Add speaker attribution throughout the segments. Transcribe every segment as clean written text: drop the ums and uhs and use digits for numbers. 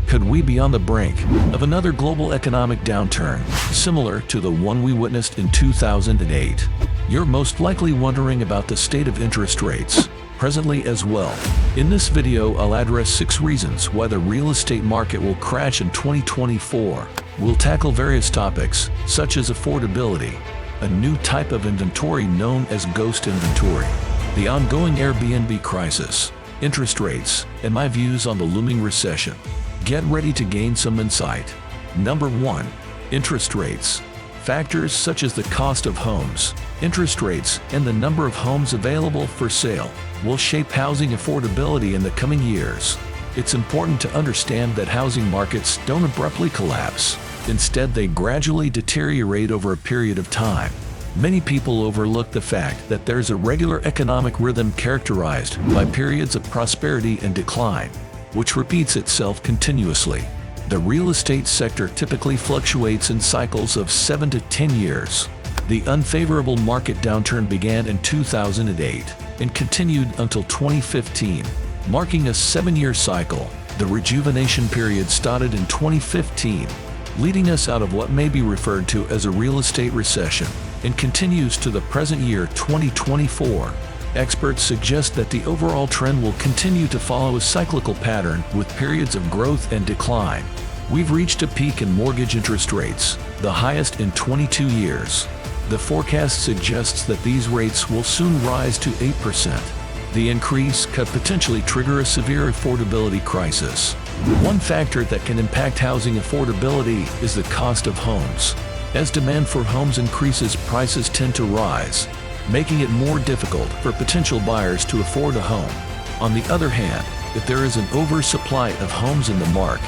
Speaker 1: Could we be on the brink of another global economic downturn, similar to the one we witnessed in 2008? You're most likely wondering about the state of interest rates presently as well. In this video, I'll address 6 reasons why the real estate market will crash in 2024. We'll tackle various topics, such as affordability, a new type of inventory known as ghost inventory, the ongoing Airbnb crisis, interest rates, and my views on the looming recession. Get ready to gain some insight. Number 1. Interest rates. Factors such as the cost of homes, interest rates, and the number of homes available for sale will shape housing affordability in the coming years. It's important to understand that housing markets don't abruptly collapse. Instead, they gradually deteriorate over a period of time. Many people overlook the fact that there's a regular economic rhythm characterized by periods of prosperity and decline, which repeats itself continuously. The real estate sector typically fluctuates in cycles of 7 to 10 years. The unfavorable market downturn began in 2008 and continued until 2015, marking a 7-year cycle. The rejuvenation period started in 2015, leading us out of what may be referred to as a real estate recession, and continues to the present year 2024. Experts suggest that the overall trend will continue to follow a cyclical pattern with periods of growth and decline. We've reached a peak in mortgage interest rates, the highest in 22 years. The forecast suggests that these rates will soon rise to 8%. The increase could potentially trigger a severe affordability crisis. One factor that can impact housing affordability is the cost of homes. As demand for homes increases, prices tend to rise, making it more difficult for potential buyers to afford a home. On the other hand, if there is an oversupply of homes in the market,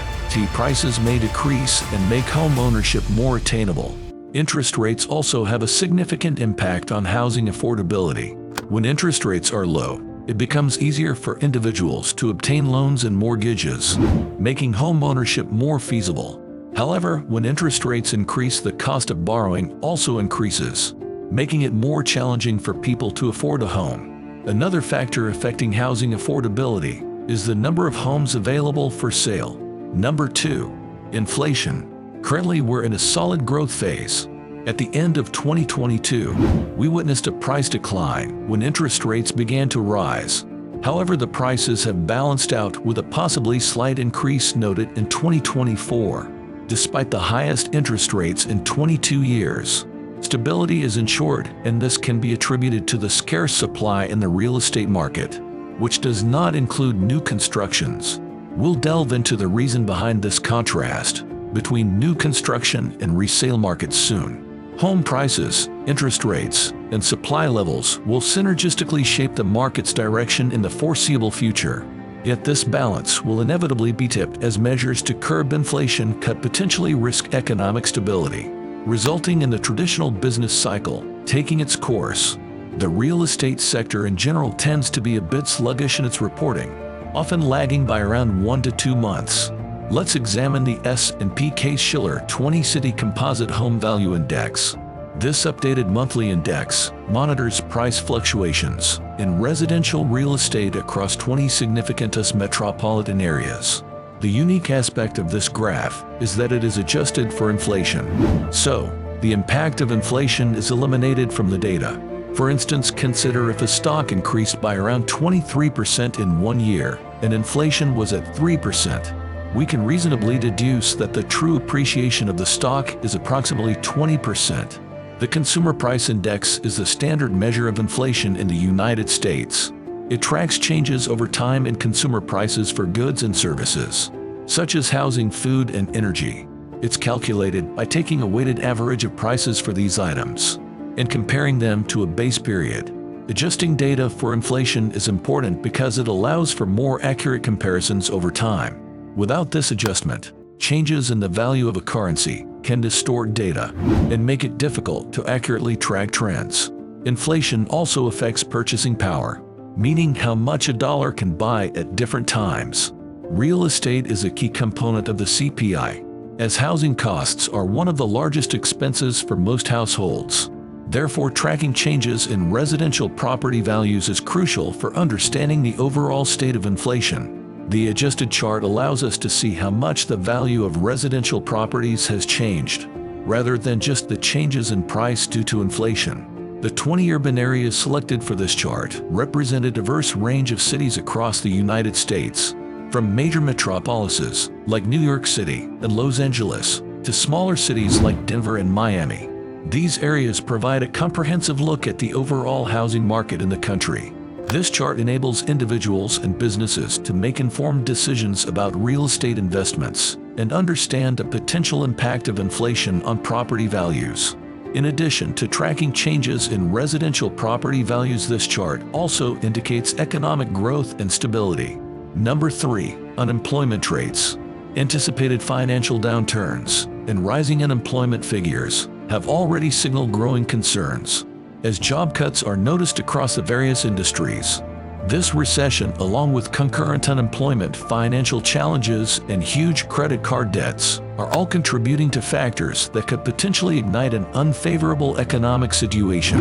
Speaker 1: prices may decrease and make home ownership more attainable. Interest rates also have a significant impact on housing affordability. When interest rates are low, it becomes easier for individuals to obtain loans and mortgages, making home ownership more feasible. However, when interest rates increase, the cost of borrowing also increases, making it more challenging for people to afford a home. Another factor affecting housing affordability is the number of homes available for sale. Number 2. Inflation. Currently, we're in a solid growth phase. At the end of 2022, we witnessed a price decline when interest rates began to rise. However, the prices have balanced out with a possibly slight increase noted in 2024. Despite the highest interest rates in 22 years, stability is ensured, and this can be attributed to the scarce supply in the real estate market, which does not include new constructions. We'll delve into the reason behind this contrast between new construction and resale markets soon. Home prices, interest rates, and supply levels will synergistically shape the market's direction in the foreseeable future. Yet this balance will inevitably be tipped as measures to curb inflation could potentially risk economic stability, resulting in the traditional business cycle taking its course. The real estate sector in general tends to be a bit sluggish in its reporting, often lagging by around 1 to 2 months. Let's examine the S&P Case-Shiller 20-City Composite Home Value Index. This updated monthly index monitors price fluctuations in residential real estate across 20 significant US metropolitan areas. The unique aspect of this graph is that it is adjusted for inflation. So, the impact of inflation is eliminated from the data. For instance, consider if a stock increased by around 23% in 1 year and inflation was at 3%. We can reasonably deduce that the true appreciation of the stock is approximately 20%. The Consumer Price Index is the standard measure of inflation in the United States. It tracks changes over time in consumer prices for goods and services, such as housing, food, and energy. It's calculated by taking a weighted average of prices for these items and comparing them to a base period. Adjusting data for inflation is important because it allows for more accurate comparisons over time. Without this adjustment, changes in the value of a currency can distort data and make it difficult to accurately track trends. Inflation also affects purchasing power, meaning how much a dollar can buy at different times. Real estate is a key component of the CPI, as housing costs are one of the largest expenses for most households. Therefore, tracking changes in residential property values is crucial for understanding the overall state of inflation. The adjusted chart allows us to see how much the value of residential properties has changed, rather than just the changes in price due to inflation. The 20-urban areas selected for this chart represent a diverse range of cities across the United States, from major metropolises like New York City and Los Angeles to smaller cities like Denver and Miami. These areas provide a comprehensive look at the overall housing market in the country. This chart enables individuals and businesses to make informed decisions about real estate investments and understand the potential impact of inflation on property values. In addition to tracking changes in residential property values, this chart also indicates economic growth and stability. Number 3. Unemployment rates. Anticipated financial downturns and rising unemployment figures have already signaled growing concerns, as job cuts are noticed across the various industries. This recession, along with concurrent unemployment, financial challenges, and huge credit card debts, are all contributing to factors that could potentially ignite an unfavorable economic situation.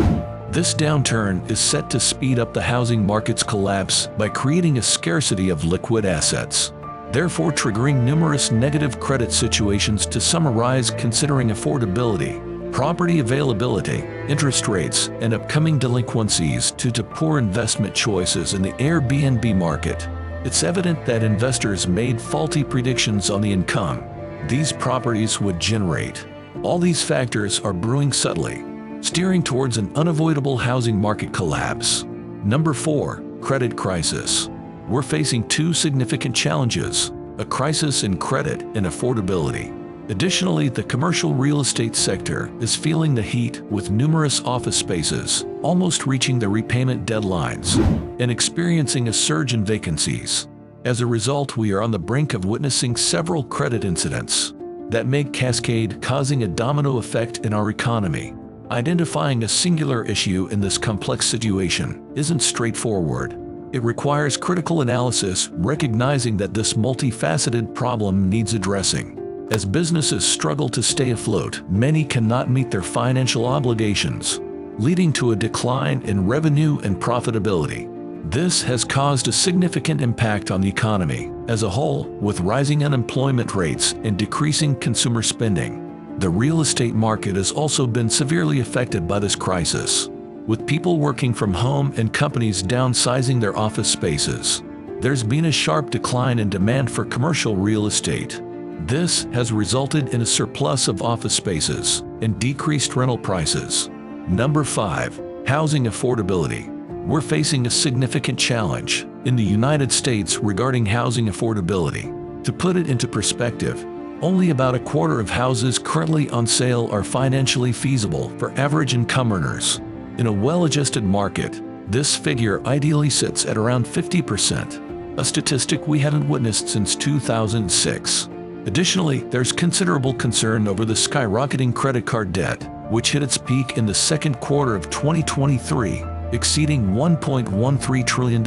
Speaker 1: This downturn is set to speed up the housing market's collapse by creating a scarcity of liquid assets, therefore triggering numerous negative credit situations. To summarize, considering affordability, property availability, interest rates, and upcoming delinquencies due to poor investment choices in the Airbnb market, it's evident that investors made faulty predictions on the income these properties would generate. All these factors are brewing subtly, steering towards an unavoidable housing market collapse. Number 4. Credit crisis. We're facing two significant challenges: a crisis in credit and affordability. Additionally, the commercial real estate sector is feeling the heat, with numerous office spaces almost reaching their repayment deadlines and experiencing a surge in vacancies. As a result, we are on the brink of witnessing several credit incidents that may cascade, causing a domino effect in our economy. Identifying a singular issue in this complex situation isn't straightforward. It requires critical analysis, recognizing that this multifaceted problem needs addressing. As businesses struggle to stay afloat, many cannot meet their financial obligations, leading to a decline in revenue and profitability. This has caused a significant impact on the economy as a whole, with rising unemployment rates and decreasing consumer spending. The real estate market has also been severely affected by this crisis, with people working from home and companies downsizing their office spaces. There's been a sharp decline in demand for commercial real estate. This has resulted in a surplus of office spaces and decreased rental prices. Number 5. Housing affordability. We're facing a significant challenge in the United States regarding housing affordability. To put it into perspective, only about a quarter of houses currently on sale are financially feasible for average income earners. In a well-adjusted market, this figure ideally sits at around 50%, a statistic we haven't witnessed since 2006. Additionally, there's considerable concern over the skyrocketing credit card debt, which hit its peak in the second quarter of 2023, exceeding $1.13 trillion.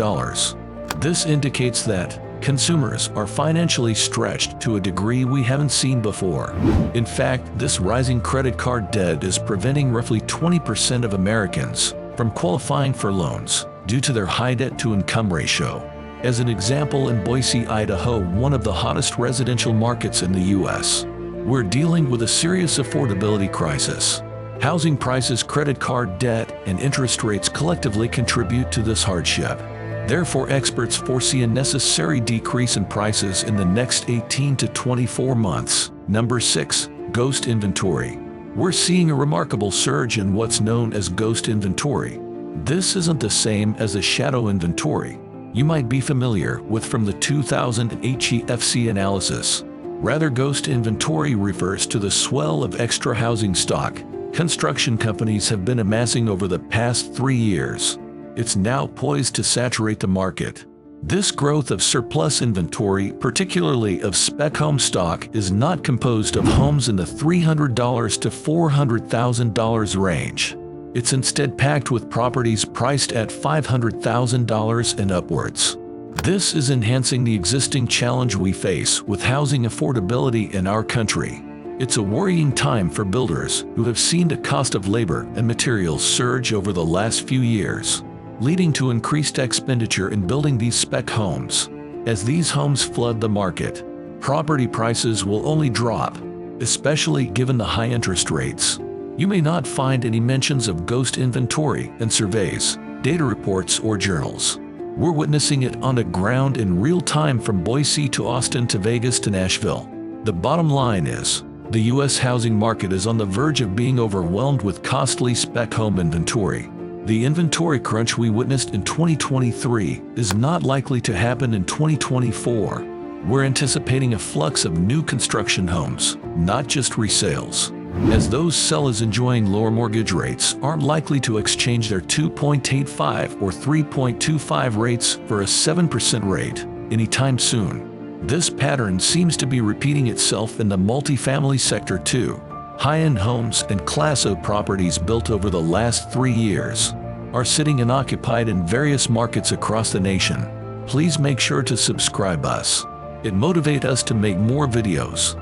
Speaker 1: This indicates that consumers are financially stretched to a degree we haven't seen before. In fact, this rising credit card debt is preventing roughly 20% of Americans from qualifying for loans due to their high debt-to-income ratio. As an example, in Boise, Idaho, one of the hottest residential markets in the U.S., we're dealing with a serious affordability crisis. Housing prices, credit card debt, and interest rates collectively contribute to this hardship. Therefore, experts foresee a necessary decrease in prices in the next 18 to 24 months. Number 6. Ghost inventory. We're seeing a remarkable surge in what's known as ghost inventory. This isn't the same as the shadow inventory you might be familiar with from the 2008 GFC analysis. Rather, ghost inventory refers to the swell of extra housing stock construction companies have been amassing over the past 3 years. It's now poised to saturate the market. This growth of surplus inventory, particularly of spec home stock, is not composed of homes in the $300,000 to $400,000 range. It's instead packed with properties priced at $500,000 and upwards. This is enhancing the existing challenge we face with housing affordability in our country. It's a worrying time for builders who have seen the cost of labor and materials surge over the last few years, leading to increased expenditure in building these spec homes. As these homes flood the market, property prices will only drop, especially given the high interest rates. You may not find any mentions of ghost inventory in surveys, data reports, or journals. We're witnessing it on the ground in real time from Boise to Austin to Vegas to Nashville. The bottom line is, the U.S. housing market is on the verge of being overwhelmed with costly spec home inventory. The inventory crunch we witnessed in 2023 is not likely to happen in 2024. We're anticipating a flux of new construction homes, not just resales, as those sellers enjoying lower mortgage rates aren't likely to exchange their 2.85 or 3.25 rates for a 7% rate anytime soon. This pattern seems to be repeating itself in the multifamily sector too. High-end homes and Class A properties built over the last 3 years are sitting unoccupied in various markets across the nation. Please make sure to subscribe us. It motivates us to make more videos.